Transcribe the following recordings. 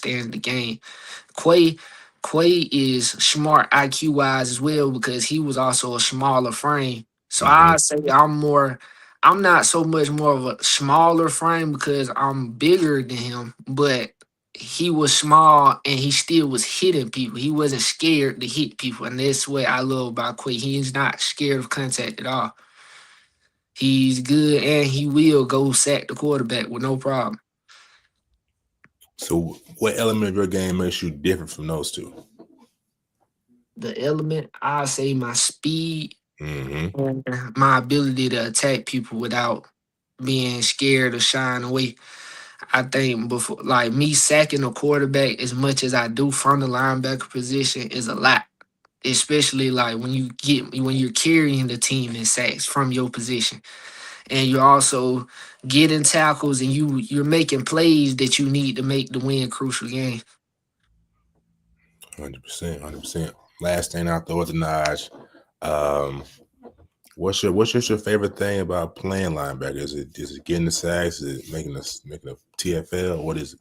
understands the game. Quay Quay is smart IQ wise as well because he was also a smaller frame. So Mm-hmm. I say I'm not so much more of a smaller frame because I'm bigger than him, but he was small and he still was hitting people. He wasn't scared to hit people. And that's what I love about Quay. He's not scared of contact at all. He's good and he will go sack the quarterback with no problem. So, what element of your game makes you different from those two? The element, I say my speed Mm-hmm. and my ability to attack people without being scared or shying away. I think before, like me sacking a quarterback as much as I do from the linebacker position is a lot, especially like when you're carrying the team in sacks from your position, and you're also getting tackles and you're making plays that you need to make to win crucial games. 100%. 100%. Last thing I'll throw at the Naj. Um, what's your favorite thing about playing linebacker? Is it getting the sacks? Is it making a TFL? What is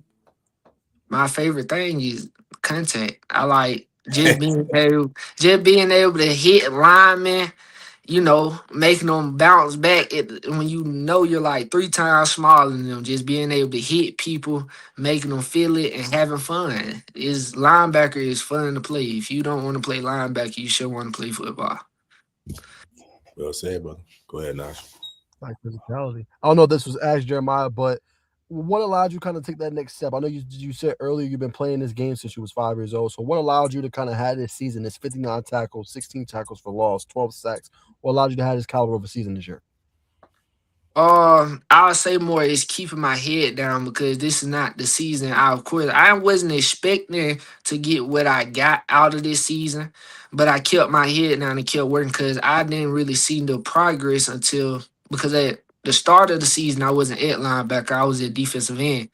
My favorite thing is contact. I like it? just being able to hit linemen, making them bounce back when you know you're like three times smaller than them. Just being able to hit people, making them feel it, and having fun. Is linebacker is fun to play. If you don't want to play linebacker, you should want to play football. Well said, brother. Go ahead, Nash. Like physicality. I don't know if this was asked Jeremiah, but what allowed you kind of take that next step? I know you said earlier you've been playing this game since you was 5 years old. So what allowed you to kind of have this season, this 59 tackles, 16 tackles for loss, 12 sacks? What allowed you to have this caliber of a season this year? I would say more is keeping my head down because this is not the season. Of course, I wasn't expecting to get what I got out of this season, but I kept my head down and kept working because I didn't really see the progress until because at the start of the season I wasn't at linebacker, I was at defensive end.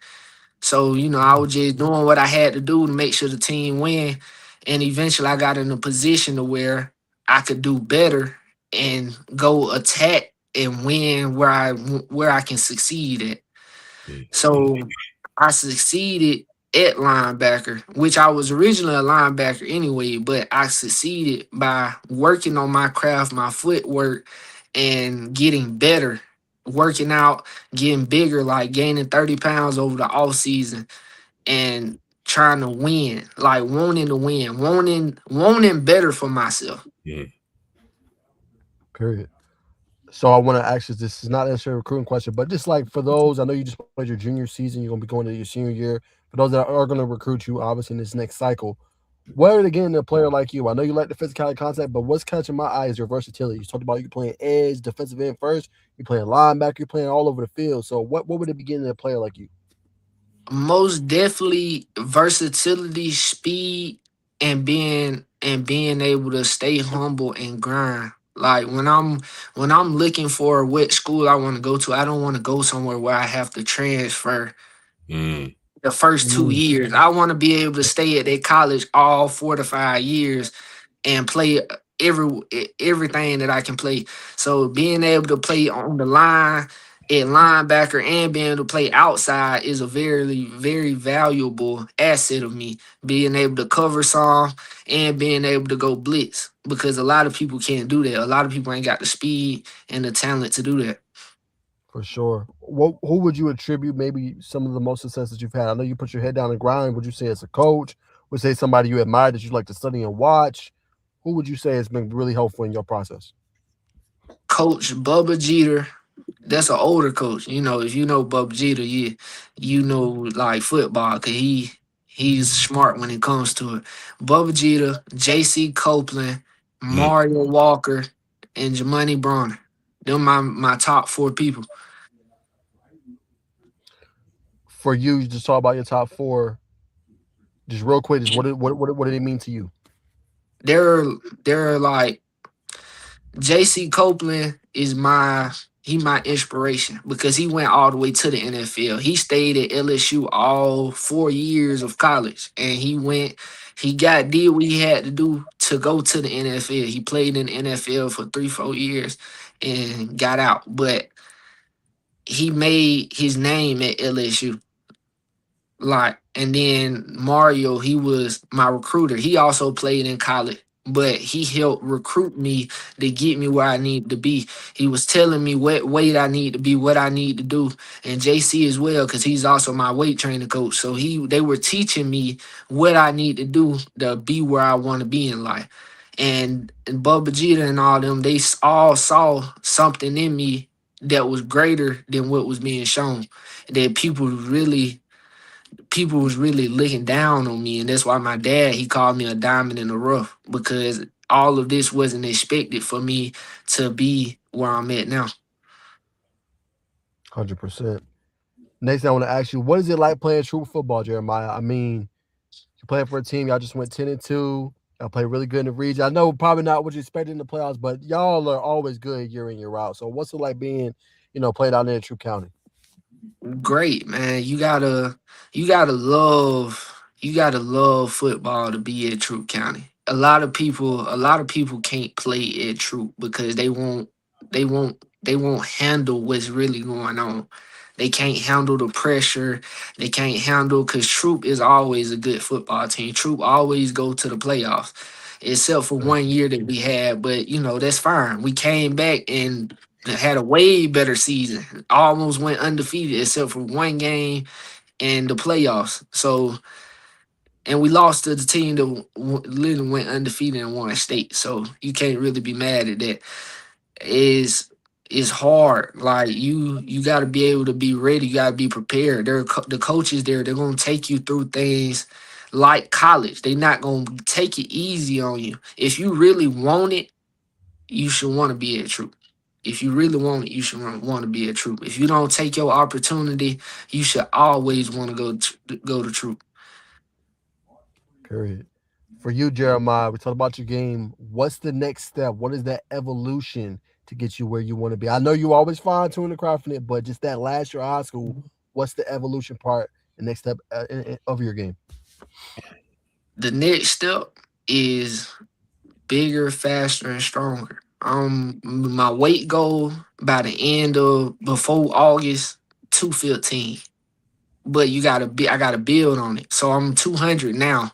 So I was just doing what I had to do to make sure the team win, and eventually I got in a position to where I could do better and go attack and win where I can succeed at. So I succeeded at linebacker, which I was originally a linebacker anyway, but I succeeded by working on my craft, my footwork, and getting better, working out, getting bigger, like gaining 30 pounds over the off season and trying to win, like wanting to win, wanting better for myself. Mm. Period. So I want to ask you, this is not necessarily a recruiting question, but just like for those, I know you just played your junior season, you're going to be going to your senior year. For those that are going to recruit you, obviously in this next cycle, where are they getting a player like you? I know you like the physicality concept, but what's catching my eye is your versatility. You talked about you playing edge, defensive end first, you're playing linebacker, you're playing all over the field. So what would it be getting a player like you? Most definitely versatility, speed, and being able to stay humble and grind. Like when I'm looking for what school I want to go to, I don't want to go somewhere where I have to transfer Mm. the first two Mm, years. I want to be able to stay at that college all 4 to 5 years and play everything that I can play. So being able to play on the line at linebacker and being able to play outside is a very, very valuable asset of me. Being able to cover some and being able to go blitz because a lot of people can't do that. A lot of people ain't got the speed and the talent to do that. for sure. Who would you attribute maybe some of the most success that you've had? I know you put your head down and grind. Would you say as a coach? Would you say somebody you admire that you like to study and watch? Who would you say has been really helpful in your process? Coach Bubba Jeter, that's an older coach. If you know Bubba Jeter, you know like football because he's smart when it comes to it. Bubba Jeter, J.C. Copeland, Mm. Mario Walker, and Jamani Bronner. Them my top four people. For you, you just talk about your top four. Just real quick, just what did it mean to you? They're they're like J.C. Copeland is my inspiration because he went all the way to the NFL. He stayed at LSU all 4 years of college, and did what he had to do to go to the NFL. He played in the NFL for 3 4 years and got out, but he made his name at LSU. Like, and then Mario, he was my recruiter. He also played in college, but he helped recruit me to get me where I need to be. He was telling me what weight I need to be, what I need to do, and JC as well, because he's also my weight training coach. So they were teaching me what I need to do to be where I want to be in life. And Bubba Jeter and all them, all saw something in me that was greater than what was being shown. That people was really looking down on me, and that's why my dad, he called me a diamond in the rough, because all of this wasn't expected for me to be where I'm at now. 100%. Next thing I want to ask you, what is it like playing true football, Jeremiah? I mean, you playing for a team, y'all just went 10-2. Y'all play really good in the region. I know probably not what you expected in the playoffs, but y'all are always good year in, year out. So what's it like being, played out there in True County? Great, man. You gotta love football to be at Troop County. A lot of people can't play at Troop because they won't handle what's really going on. They can't handle the pressure. They can't handle, because Troop is always a good football team. Troop always go to the playoffs, except for Okay. 1 year that we had. But that's fine. We came back and had a way better season. Almost went undefeated except for one game in the playoffs. So, and we lost to the team that literally went undefeated and won state. So you can't really be mad at that. Is it's hard. Like, you got to be able to be ready. You got to be prepared. The coaches there. They're gonna take you through things like college. They're not gonna take it easy on you. If you really want it, you should want to be at Troop. If you really want it, you should want to be at Troop. If you don't take your opportunity, you should always want to go to Troop. Period. For you, Jeremiah, we talked about your game. What's the next step? What is that evolution to get you where you want to be? I know you always fine tuning the craft in it, but just that last year of high school, what's the evolution part, the next step of your game? The next step is bigger, faster, and stronger. My weight goal by the end of before August, 215. But I gotta build on it. So I'm 200 now.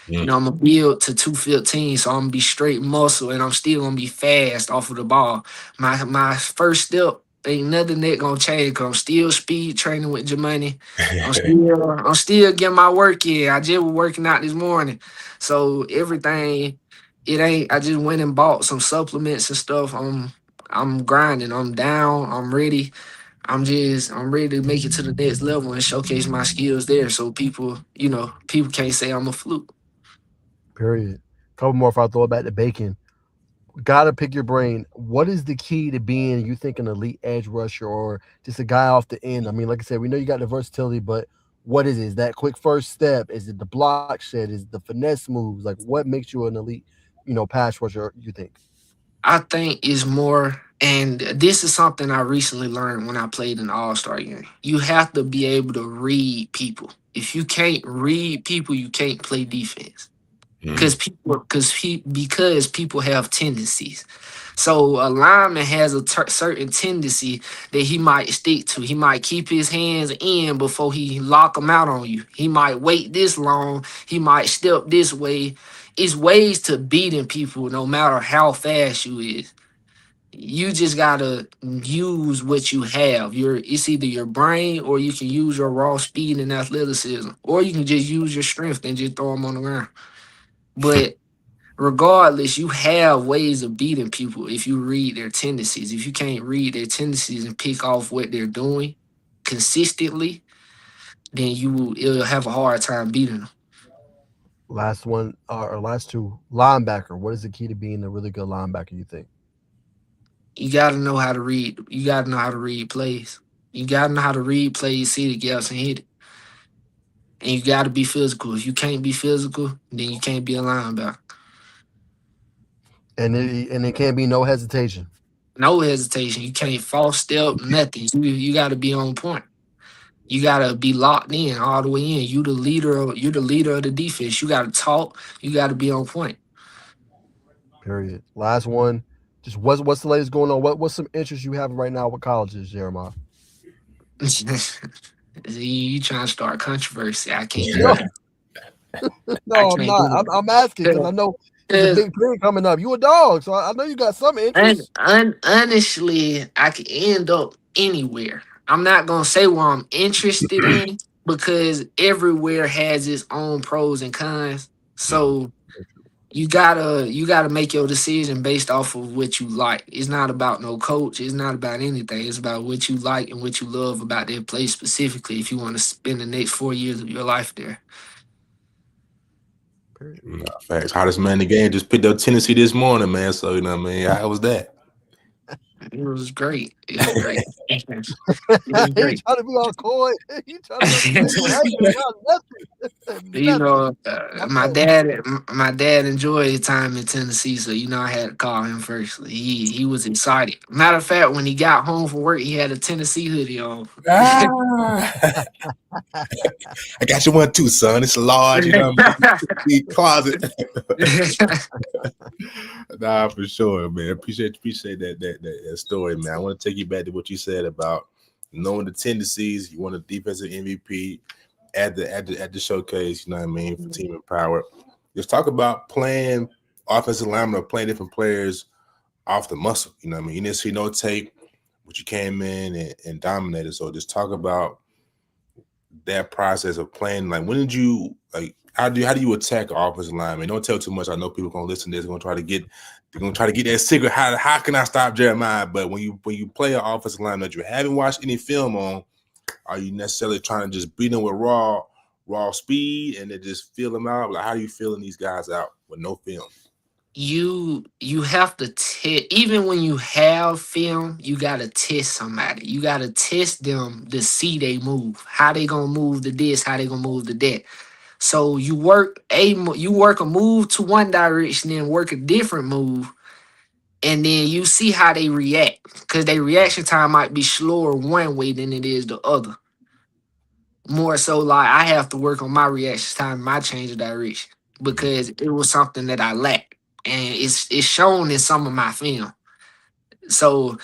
Mm. I'm gonna build to 215, so I'm gonna be straight muscle, and I'm still gonna be fast off of the ball. My first step ain't nothing that gonna change, because I'm still speed training with Jermaine. I'm still getting my work in. I just was working out this morning. So everything, it ain't I just went and bought some supplements and stuff. I'm grinding, I'm down, I'm ready. I'm ready to make it to the next level and showcase my skills there, so people can't say I'm a fluke. Period. Couple more if I throw it back to bacon. Gotta pick your brain. What is the key to being, you think, an elite edge rusher or just a guy off the end? I mean, like I said, we know you got the versatility, but what is it? Is that quick first step? Is it the block shed? Is it the finesse moves? Like, what makes you an elite, pass rusher, you think? I think is more, and this is something I recently learned when I played in the All Star game. You have to be able to read people. If you can't read people, you can't play defense. Mm. Because people have tendencies. So a lineman has a certain tendency that he might stick to. He might keep his hands in before he lock them out on you. He might wait this long. He might step this way. It's ways to beating people no matter how fast you is. You just gotta use what you have. It's either your brain, or you can use your raw speed and athleticism, or you can just use your strength and just throw them on the ground. But regardless, you have ways of beating people if you read their tendencies. If you can't read their tendencies and pick off what they're doing consistently, then it'll have a hard time beating them. Last one, or last two, linebacker. What is the key to being a really good linebacker, you think? You gotta know how to read. You gotta know how to read plays. You gotta know how to read plays, see the gaps, and hit it. And you gotta be physical. If you can't be physical, then you can't be a linebacker. And it can't be no hesitation. No hesitation. You can't false step, nothing. You gotta be on point. You gotta be locked in all the way in. You're the leader of the defense. You gotta talk. You gotta be on point. Period. Last one. Just what's the latest going on? What's some interest you have right now with colleges, Jeremiah? See, you trying to start controversy? I can't do No, that. I no, I'm can't not. do I'm asking because I know it's a that. big thing coming up. You a dog, so I know you got some interest. Honestly, I could end up anywhere. I'm not gonna say where I'm interested in because everywhere has its own pros and cons. Mhm. So you gotta make your decision based off of what you like. It's not about no coach. It's not about anything. It's about what you like and what you love about that place specifically. If you want to spend the next 4 years of your life there, Period. Nah, facts. Hottest man in the game just picked up Tennessee this morning, man. So you know what I mean. How was that? it was great. It was great. It was He great. trying to be all coy. He trying to brag about nothing. You Nothing. know, I'm my like, dad, my dad enjoyed his time in Tennessee, so I had to call him first. He was excited. Matter of fact, when he got home from work, he had a Tennessee hoodie on. Ah, I got you one too, son. It's large, you know what I mean? The closet. Nah, for sure, man. Appreciate that story, man. I want to take you back to what you said about knowing the tendencies. You want a defensive MVP at the showcase. You know what I mean, for team empowered. Just talk about playing offensive linemen or playing different players off the muscle. You know what I mean. You didn't see no tape, but you came in and dominated. So just talk about that process of playing. Like, when did you like? How do you attack an offensive lineman? Don't tell too much. I know people gonna listen to this. They're gonna try to get that secret. How can I stop Jeremiah? But when you play an offensive lineman that you haven't watched any film on, are you necessarily trying to just beat them with raw speed and then just feel them out? Like, how are you feeling these guys out with no film? You have to test. Even when you have film, you gotta test somebody. You gotta test them to see they move. How they gonna move to this? How they gonna move to that? So you work a move to one direction, then work a different move, and then you see how they react. Cause their reaction time might be slower one way than it is the other. More so, like I have to work on my reaction time, my change of direction, Mhm. because it was something that I lacked, and it's shown in some of my film. So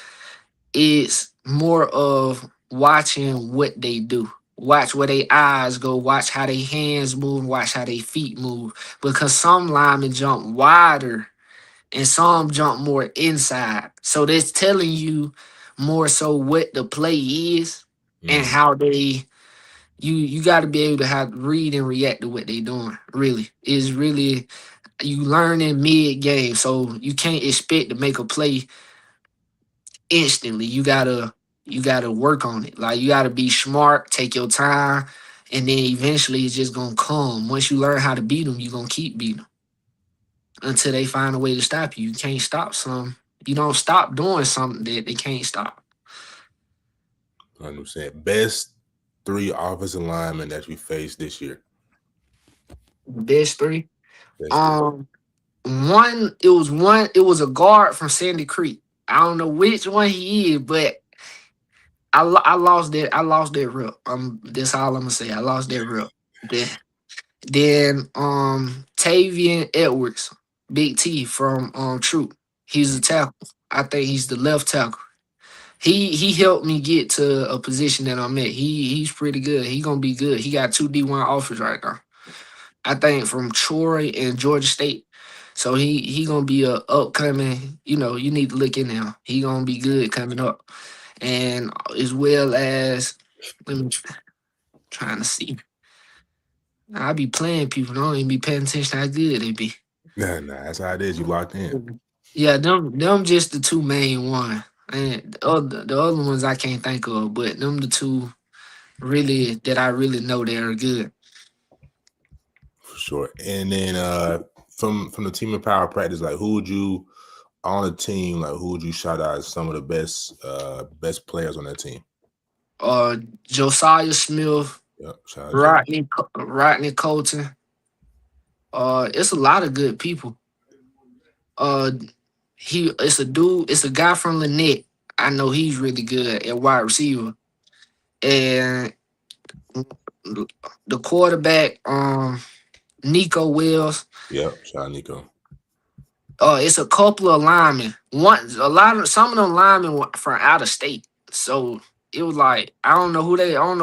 it's more of watching what they do. Watch where their eyes go, watch how their hands move, watch how their feet move. Because some linemen jump wider and some jump more inside. So that's telling you more so what the play is and Mhm. how they you got to be able to have read and react to what they doing. Really, is really you learning mid game, so you can't expect to make a play instantly. You gotta work on it. Like you gotta be smart, take your time, and then eventually it's just gonna come. Once you learn how to beat them, you're gonna keep beating them until they find a way to stop you. You can't stop some. You don't stop doing something that they can't stop. 100%. Best three offensive linemen that we faced this year. Best three. Best three. Um, It was a guard from Sandy Creek. I don't know which one he is, but I lost that. I lost that rep. That's all I'm gonna say. I lost that rep. Then Tavian Edwards, Big T from Troop. He's a tackle. I think he's the left tackle. He helped me get to a position that I'm at. He's pretty good. He gonna be good. He got two D1 offers right now. I think from Troy and Georgia State. So he gonna be a upcoming. You need to look in there. He gonna be good coming up, and as well as let me trying to see. I be playing people. I don't even be paying attention how good they be. Nah, that's how it is. You locked in. Yeah, them just the two main one. And the other ones I can't think of, but them the two really that I really know they are good. For sure. And then from the team of power practice, like who would you on the team, like who would you shout out as some of the best players on that team? Uh Josiah Smith, Yep. Shout out Joe. Rodney Colton. It's a lot of good people. Uh it's a dude, it's a guy from Lynette. I know he's really good at wide receiver. And the quarterback, Nico Wells. Yep. Shout out Nico. It's a couple of linemen. Some of them linemen were from out of state. So it was like I don't know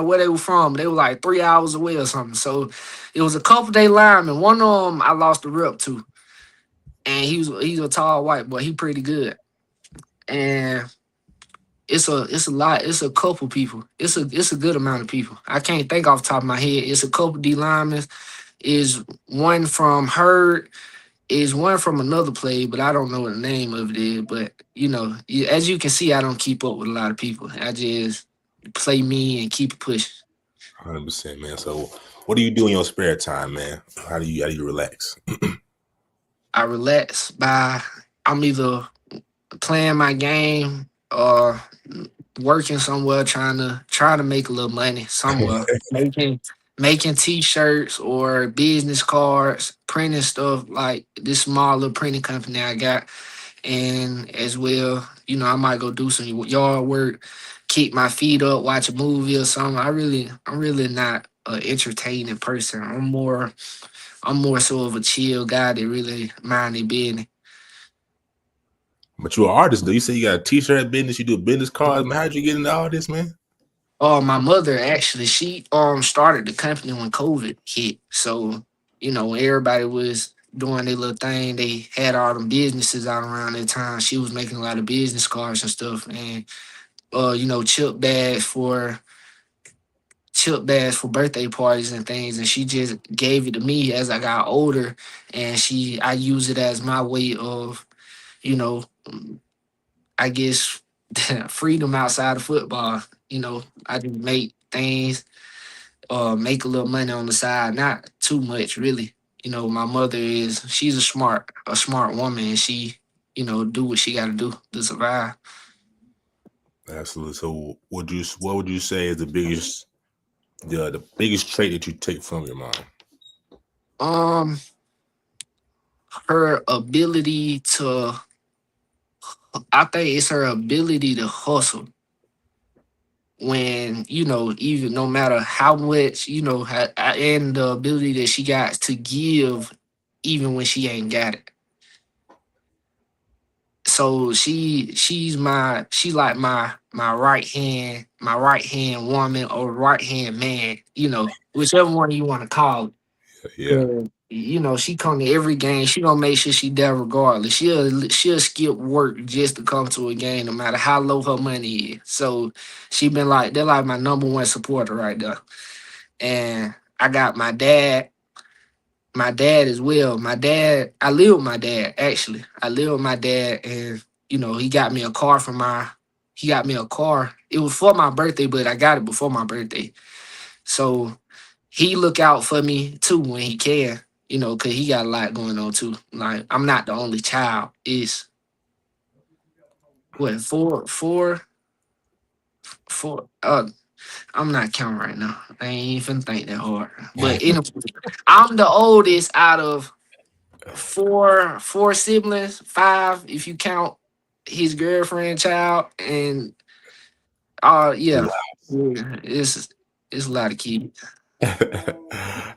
where they were from. They were like 3 hours away or something. So it was a couple day lineman. One of them I lost the rep to, and he's a tall white boy. He pretty good, and it's a lot. It's a couple people. It's a good amount of people. I can't think off the top of my head. It's a couple D linemen. Is one from Hurd, is one from another play, but I don't know what the name of it is. But as you can see, I don't keep up with a lot of people. I just play me and keep it pushing. 100%, man. So, what do you do in your spare time, man? How do you relax? I relax by I'm either playing my game or working somewhere trying to make a little money somewhere. Making t-shirts or business cards, printing stuff like this small little printing company I got. And as well, I might go do some yard work, keep my feet up, watch a movie or something. I'm really not an entertaining person. I'm more so of a chill guy that really mind their business. But you're an artist, though. You say you got a t-shirt business, you do business cards. Man, how'd you get into all this, man? Oh, my mother actually, she started the company when COVID hit. So, when everybody was doing their little thing, they had all them businesses out around that time. She was making a lot of business cards and stuff, and chip bags for birthday parties and things. And she just gave it to me as I got older, and I use it as my way of, you know, I guess freedom outside of football. I just make things, make a little money on the side, not too much really. My mother she's a smart woman, and she, do what she got to do to survive. Absolutely. So, what would you say is the biggest trait that you take from your mom? Um, her ability to, I think it's her ability to hustle when even no matter how much and the ability that she got to give even when she ain't got it. So she's like my right hand woman or right hand man, whichever one you want to call it. Yeah. She come to every game. She gonna make sure she there regardless. She'll skip work just to come to a game, no matter how low her money is. So she been like they're like my number one supporter right there. And I got my dad as well. I live with my dad actually. I live with my dad, and he got me a car he got me a car. It was for my birthday, but I got it before my birthday. So he look out for me too when he can, cause he got a lot going on too. Like I'm not the only child. It's what four. I'm not counting right now. I ain't even think that hard. But anyway, I'm the oldest out of four siblings, five if you count his girlfriend child, and yeah, it's a lot of kids.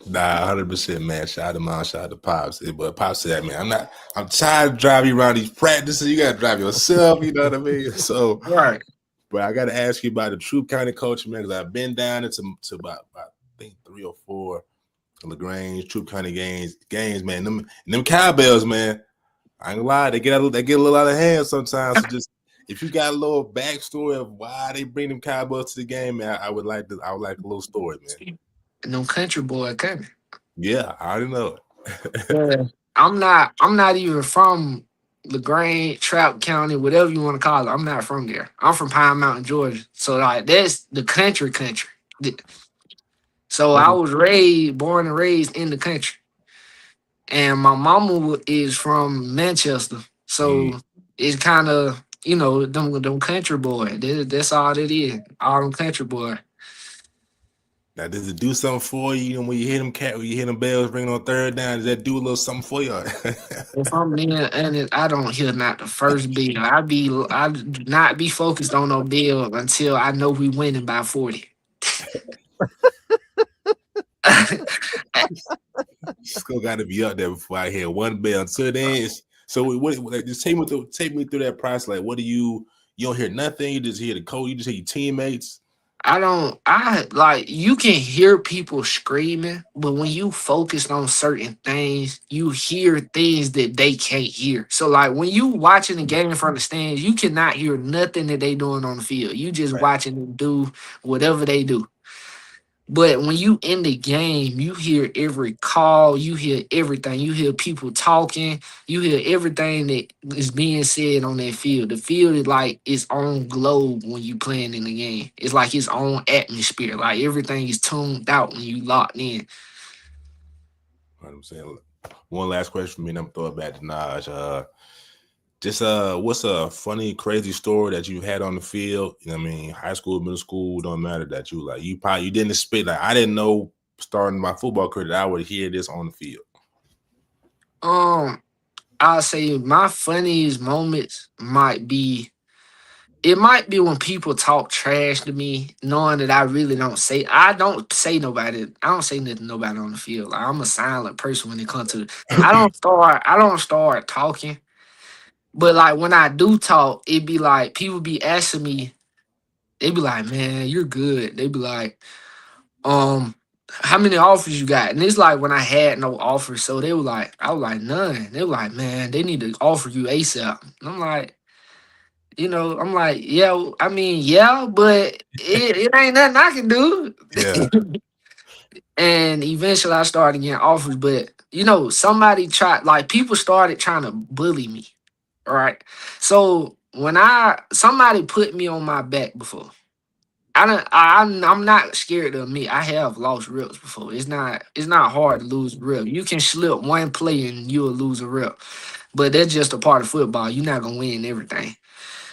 Nah, 100%, man. Shout out to mom, shout out to pops. But pops said, man, I'm tired of driving you around these practices. You gotta drive yourself, you know what I mean? So, Right. but I gotta ask you about the Troop County culture, man, because I've been down into to about I think 3 or 4 LaGrange, Troop County games, man. Them cowbells, man. I ain't gonna lie, they get a little out of hand sometimes. So just if you got a little backstory of why they bring them cowbells to the game, man, I would like a little story, man. No country boy coming. Yeah, I already know it. Yeah. I'm not even from LaGrange, Trout County, whatever you want to call it. I'm not from there. I'm from Pine Mountain, Georgia. So like that's the country. So I was born and raised in the country. And my mama is from Manchester. So it's kind of, them country boy. That's all it is. All them country boy. Now, does it do something for you? When you hear them bells ringing on third down, does that do a little something for you? If I'm there and I don't hear not the first bill, I do not be focused on no bill until I know we winning by 40. Still got to be up there before I hear one bell. Until then, so just take me through that process. Like, what do you don't hear nothing? You just hear the coach. You just hear your teammates. I like you can hear people screaming, but when you focus on certain things, you hear things that they can't hear. So like when you watching the game from the stands, you cannot hear nothing that they doing on the field. You just Right. watching them do whatever they do. But when you in the game, you hear every call, you hear everything. You hear people talking, you hear everything that is being said on that field. The field is like its own globe when you playing in the game. It's like its own atmosphere. Like everything is tuned out when you locked in. What I'm saying. One last question for me, and I'm throw it back to Naj. Just what's a funny, crazy story that you had on the field? You know what I mean, high school, middle school, don't matter, that you like you didn't expect, like I didn't know starting my football career that I would hear this on the field. Um, I'll say my funniest moments it might be when people talk trash to me, knowing that I don't say nobody, I don't say nothing to nobody on the field. Like I'm a silent person when it comes to I don't start talking. But like when I do talk, it be like people be asking me, they be like, man, you're good. They be like, um, how many offers you got? And it's like when I had no offers, so they were like, I was like, none. They were like, man, they need to offer you ASAP. And I'm like, I'm like, yeah, I mean, yeah, but it ain't nothing I can do. Yeah. And eventually I started getting offers, but somebody tried, like people started trying to bully me. Right. So when somebody put me on my back before, I'm not scared to admit I have lost reps before. It's not hard to lose a rep. You can slip one play and you'll lose a rep. But that's just a part of football. You're not gonna win everything.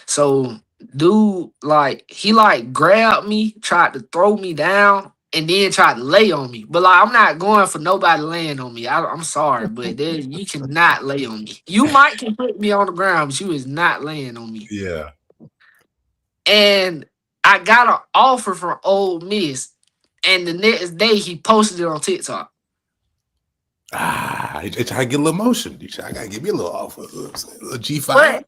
So dude, like he like grabbed me, tried to throw me down, and then tried to lay on me. But like I'm not going for nobody laying on me. I'm sorry, but you cannot lay on me. You might can put me on the ground, but you is not laying on me. Yeah. And I got an offer from Old Miss, and the next day he posted it on TikTok. You try to get a little motion. I gotta give me a little offer, a little G5.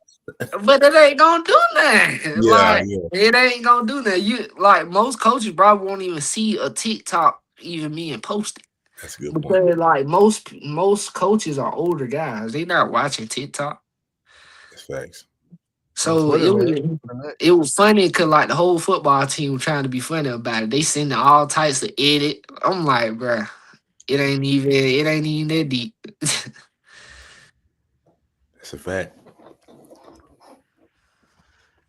But it ain't gonna do nothing. Yeah, Like yeah. it ain't gonna do nothing. You like most coaches probably won't even see a TikTok even being posted. That's a good point. Because like most coaches are older guys. They not watching TikTok. That's facts. On So Twitter, it man. was it was funny because like the whole football team was trying to be funny about it. They sending all types of edit. I'm like, bruh, it ain't even that deep. That's a fact.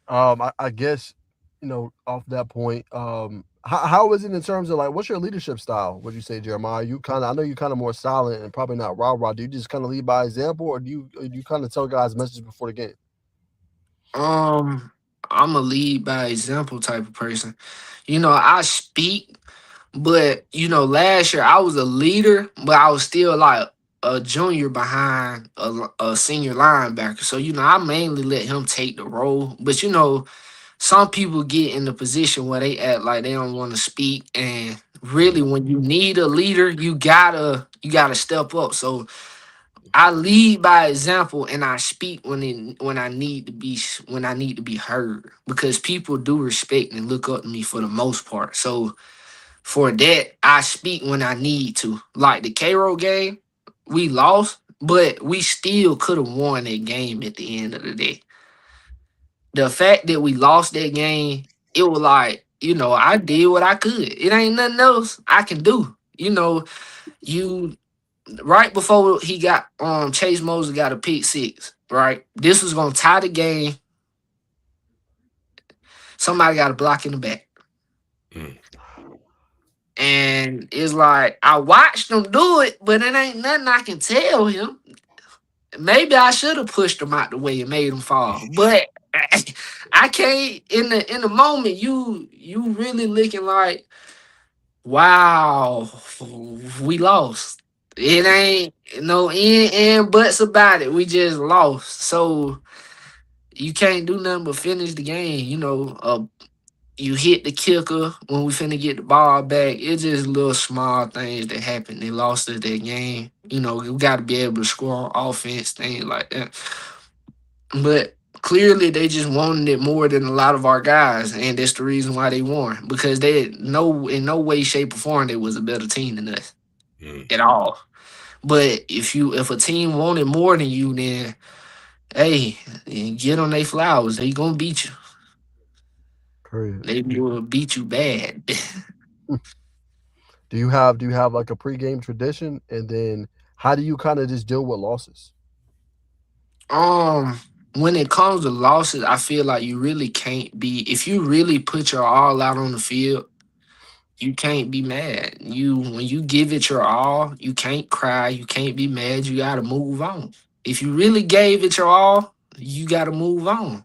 I guess, off that point, how is it in terms of like what's your leadership style? Would you say, Jeremiah? I know you kind of more silent and probably not rah. Do you just kind of lead by example, or do you kind of tell guys messages before the game? Um, I'm a lead by example type of person. I speak, but last year I was a leader, but I was still like a junior behind a senior linebacker. So I mainly let him take the role. But some people get in the position where they act like they don't want to speak, and really, when you need a leader, you gotta step up. So I lead by example, and I speak when I need to be heard, because people do respect and look up to me for the most part. So for that, I speak when I need to. Like the Cairo game, we lost, but we still could have won that game at the end of the day. The fact that we lost that game, it was like, I did what I could. It ain't nothing else I can do. You right before he got Chase Moses got a pick six, right? This was gonna tie the game. Somebody got a block in the back. Mm. And it's like I watched him do it, but it ain't nothing I can tell him. Maybe I should have pushed him out the way and made him fall. But I can't in the moment you really looking like, wow, we lost. It ain't no in and buts about it. We just lost. So you can't do nothing but finish the game. You hit the kicker when we finna get the ball back. It's just little small things that happen. They lost us that game. We got to be able to score on offense, things like that. But Clearly, they just wanted it more than a lot of our guys, and that's the reason why they won. Because they had no in no way, shape, or form they was a better team than us Mm. at all. But if a team wanted more than you, then hey, get on their flowers. They gonna beat you. Period. They will beat you bad. Do you have like a pregame tradition, and then how do you kind of just deal with losses? um, when it comes to losses, I feel like you really can't be if you really put your all out on the field. You can't be mad. You when you give it your all, you can't cry. You can't be mad. You gotta move on. If you really gave it your all, you gotta move on.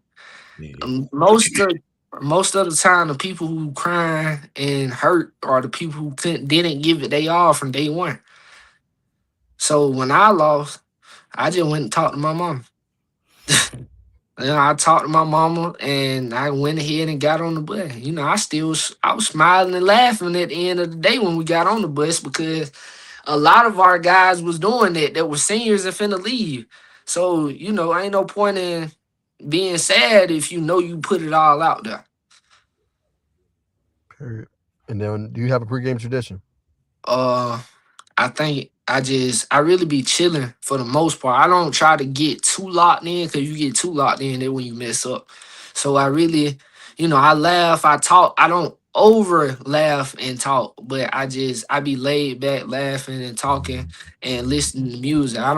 Mm. Most of the time, the people who crying and hurt are the people who didn't give it they all from day one. So when I lost, I just went and talked to my mom. I talked to my mama and I went ahead and got on the bus. I was smiling and laughing at the end of the day when we got on the bus because a lot of our guys was doing that were seniors and finna leave. So, ain't no point in being sad if you know you put it all out there. Period. And then, do you have a pregame tradition? Uh I think I really be chilling for the most part. I don't try to get too locked in because you get too locked in there when you mess up. So I really, I laugh, I talk. I don't over laugh and talk, but I be laid back laughing and talking and listening to music. I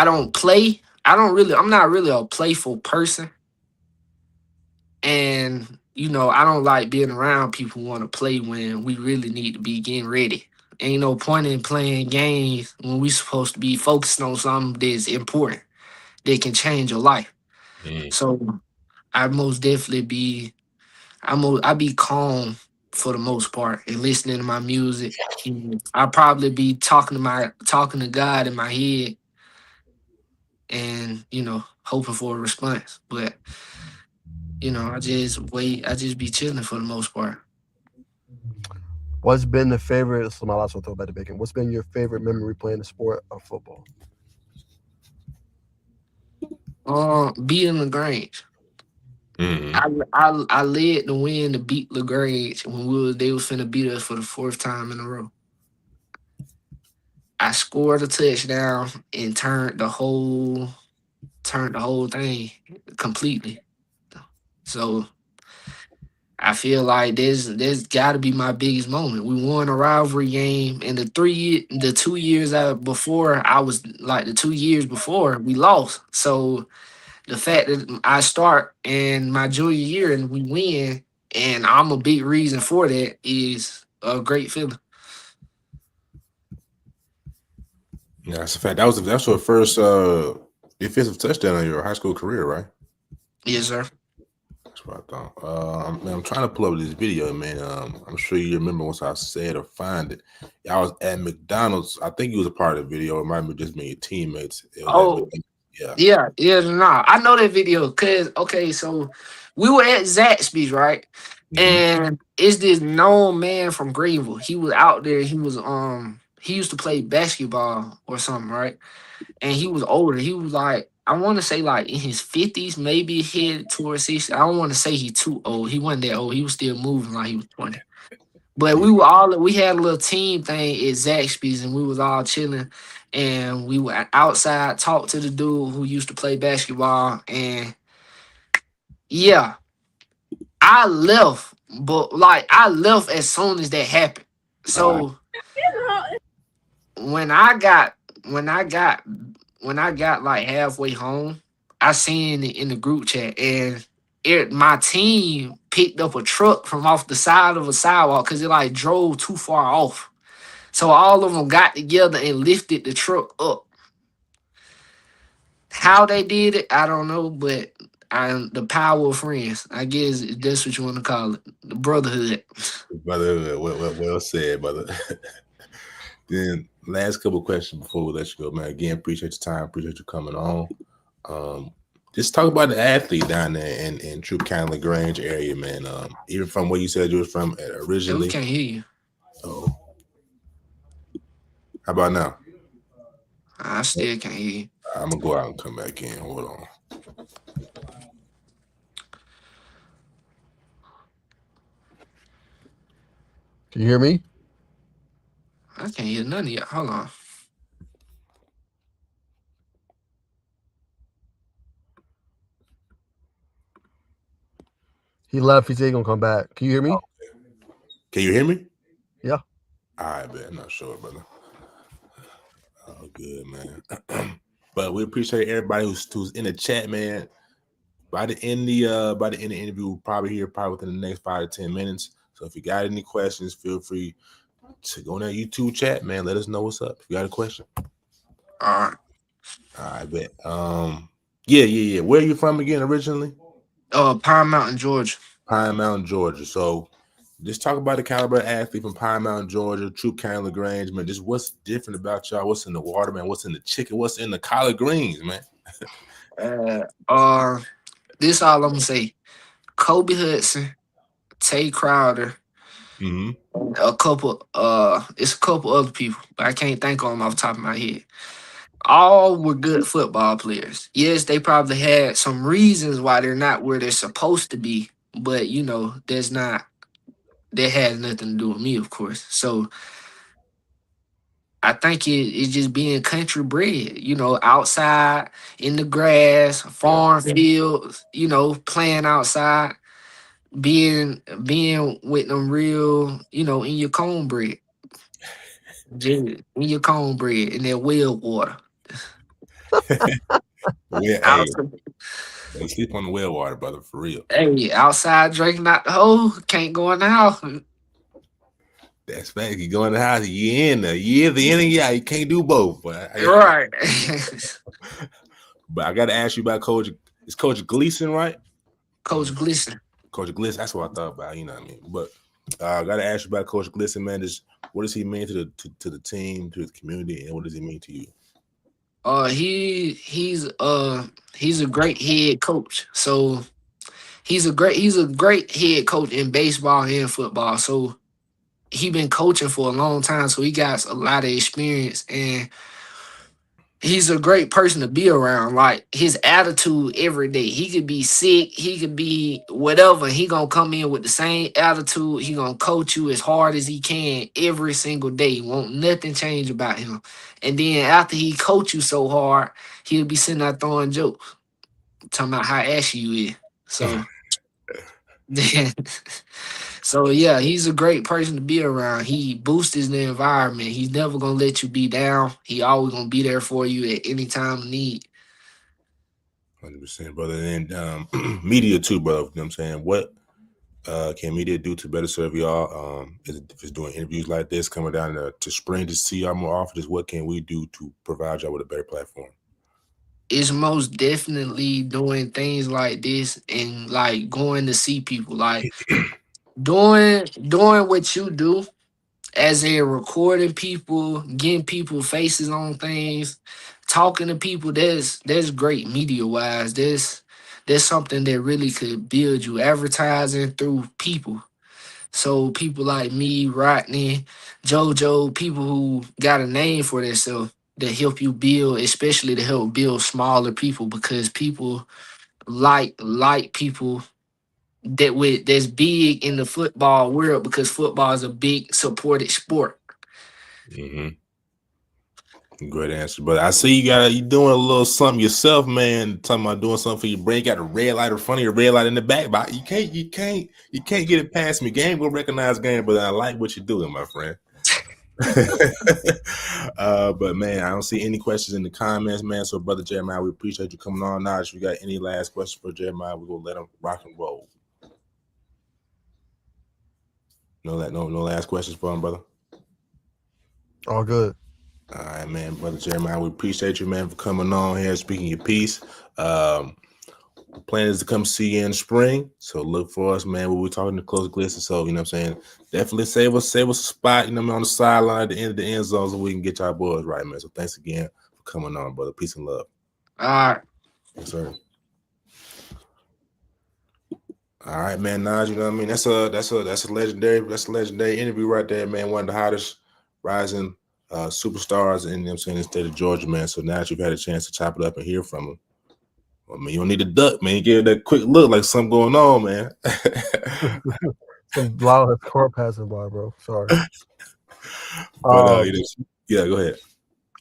don't play. I'm not really a playful person. And I don't like being around people who want to play when we really need to be getting ready. Ain't no point in playing games when we supposed to be focused on something that's important that can change your life. Mm. So I most definitely be I be calm for the most part and listening to my music. I probably be talking to God in my head and hoping for a response. But I just wait. I just be chilling for the most part. What's been the favorite? This is my last one. Throw back to bacon. What's been your favorite memory playing the sport of football? Beating LaGrange. Mm. I led the win to beat LaGrange when they was finna beat us for the fourth time in a row. I scored a touchdown and turned the whole thing completely. So I feel like there's got to be my biggest moment. We won a rivalry game, and the 2 years before I was like the 2 years before we lost. So the fact that I start in my junior year and we win, and I'm a big reason for that is a great feeling. Yeah, that's a fact. That's your first defensive touchdown in your high school career, right? Yes, sir. That's what I thought. Man, I'm trying to pull up this video, man. I'm sure you remember once I said or find it. I was at McDonald's. I think it was a part of the video. It might have just been your teammates. It was at Oh, McDonald's. Yeah. yeah, yeah, nah. I know that video because okay, so we were at Zaxby's, right? Mm-hmm. And it's this known man from Greenville. He was out there. He used to play basketball or something, right? And he was older. He was like, I want to say like in his 50s, maybe head towards 60. I don't want to say he too old. He wasn't that old. He was still moving like he was 20. But we had a little team thing at Zaxby's and we was all chilling and we were outside, talked to the dude who used to play basketball. And yeah, I left, but like I left as soon as that happened. All right. So when I got when I got when I got like halfway home, I seen it in the group chat and my team picked up a truck from off the side of a sidewalk because it like drove too far off. So all of them got together and lifted the truck up. How they did it, I don't know, but the power of friends. I guess that's what you want to call it, the brotherhood. Brother, well said, brother. Then last couple questions before we let you go, man. Again, appreciate your time. Appreciate you coming on. Just talk about the athlete down there in Troop County, LaGrange area, man. Even from where you said you was from Hey, we originally. can't hear you. Oh, how about now? I still can't hear you. I'm gonna go out and come back in. Hold on. Can you hear me? I can't hear none of y'all. Hold on. He left. He said he gonna come back. Can you hear me? Can you hear me? Yeah. All right, man. I'm not sure, brother. Oh, good, man. But we appreciate everybody who's in the chat, man. By the end of the interview, we'll probably hear within the next 5 to 10 minutes. So if you got any questions, feel free to go on that YouTube chat, man. Let us know what's up. If you got a question. All right. I bet. Yeah. Where are you from again originally? Pine Mountain, Georgia. Pine Mountain, Georgia. So just talk about the caliber athlete from Pine Mountain, Georgia, Troop County, LaGrange, man. Just what's different about y'all? What's in the water, man? What's in the chicken? What's in the collard greens, man? This all I'm gonna say. Kobe Hudson, Tay Crowder, Mm-hmm. it's a couple other people, but I can't think of them off the top of my head. All were good football players. Yes, they probably had some reasons why they're not where they're supposed to be, but that had nothing to do with me, of course. So I think it's just being country bred, outside in the grass, Yeah. farm fields, playing outside, being with them real, in your cornbread. Just in your cornbread in that well water. Yeah, hey, Out, they sleep on the well water, brother, for real. hey, outside drinking out the hole, can't go in the house. That's fact. You go in the house, you in there. You the in and yeah, you can't do both. Right. But I gotta ask you about Coach. Is Coach Gleason right? Coach Gleason. Coach Gleason. That's what I thought about. You know what I mean? But I gotta ask you about Coach Gleason, man. What does he mean to the team, to the community, and what does he mean to you? He's a great head coach. So he's a great head coach in baseball and football. So he been coaching for a long time. So he got a lot of experience, and he's a great person to be around. Like his attitude every day. He could be sick, he could be whatever. He gonna come in with the same attitude. He gonna coach you as hard as he can every single day. Won't nothing change about him. And then after he coach you so hard, he'll be sitting there throwing jokes, talking about how ashy you is. So so yeah, he's a great person to be around. He boosts the environment. He's never gonna let you be down. He always gonna be there for you at any time of need. 100%, brother. And media too, brother. You know what I'm saying? What can media do to better serve y'all? If it's doing interviews like this, coming down to spring to see y'all more often, just what can we do to provide y'all with a better platform? It's most definitely doing things like this and like going to see people, like doing what you do as in recording people, getting people faces on things, talking to people. That's great media wise. There's something that really could build you. Advertising through people. So people like me, Rodney, JoJo, people who got a name for themselves that help you build, especially to help build smaller people, because people like people that's big in the football world, because football is a big supported sport. Mm-hmm. Great answer, brother. I see you doing a little something yourself, man. Talking about doing something for your brain. You got a red light in front of you, a red light in the back. But you can't get it past me. Game will recognize game, but I like what you're doing, my friend. But man, I don't see any questions in the comments, man. So, brother Jeremiah, we appreciate you coming on. Now, if you got any last questions for Jeremiah, we're gonna let him rock and roll. No last questions for him, brother. All good. All right, man, brother Jeremiah, we appreciate you, man, for coming on here, speaking your piece. The plan is to come see you in the spring, so look for us, man. We're talking to Close Glisten, so you know what I'm saying. Definitely save us a spot, you know, on the sideline at the end of the end zone, so we can get y'all boys right, man. So thanks again for coming on, brother. Peace and love. All right. Yes, sir. All right, man. Naj, you know what I mean. That's a legendary interview right there, man. One of the hottest rising superstars in, you know what I'm saying, the state of Georgia, man. So now that you've had a chance to chop it up and hear from him, I mean, you don't need to duck, man. You give that quick look like something going on, man. Some loud car passing by, bro. Sorry. But Um, yeah, go ahead.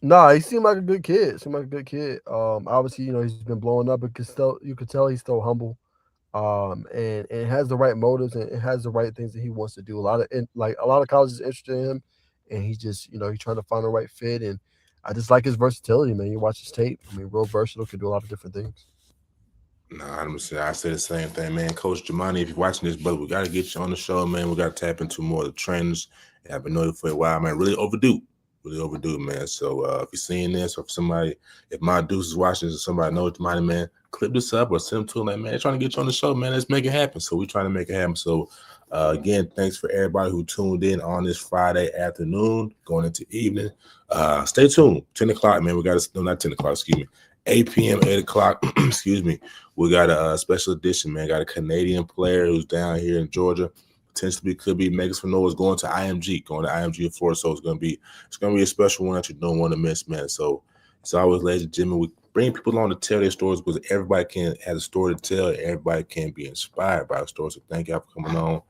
nah, he seemed like a good kid. Seemed like a good kid. Obviously, he's been blowing up, but you could tell he's still humble. And has the right motives and it has the right things that he wants to do. A lot of colleges interested in him, and he's just he's trying to find the right fit. And I just like his versatility, man. You watch his tape. I mean, real versatile, can do a lot of different things. Nah, I'm saying I say the same thing, man. Coach Jeremiah, if you're watching this, brother, we gotta get you on the show, man. We gotta tap into more of the trends. I've been knowing for a while, man. Really overdue, man. So if you're seeing this, or if my Deuce is watching this, or somebody knows Jeremiah, man, clip this up or send them to him, like, man, they're trying to get you on the show, man. Let's make it happen. So we're trying to make it happen. So again, thanks for everybody who tuned in on this Friday afternoon, going into evening. Stay tuned. 10 o'clock, man. We got no, not 10 o'clock, excuse me. 8 p.m., 8 o'clock, excuse me. We got a special edition, man. Got a Canadian player who's down here in Georgia. Potentially could be Megas for Noah's going to IMG in Florida. So it's gonna be a special one that you don't want to miss, man. So it's always, ladies and gentlemen, we bring people on to tell their stories because everybody has a story to tell. Everybody can be inspired by a story. So thank y'all for coming on.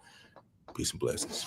Peace and blessings.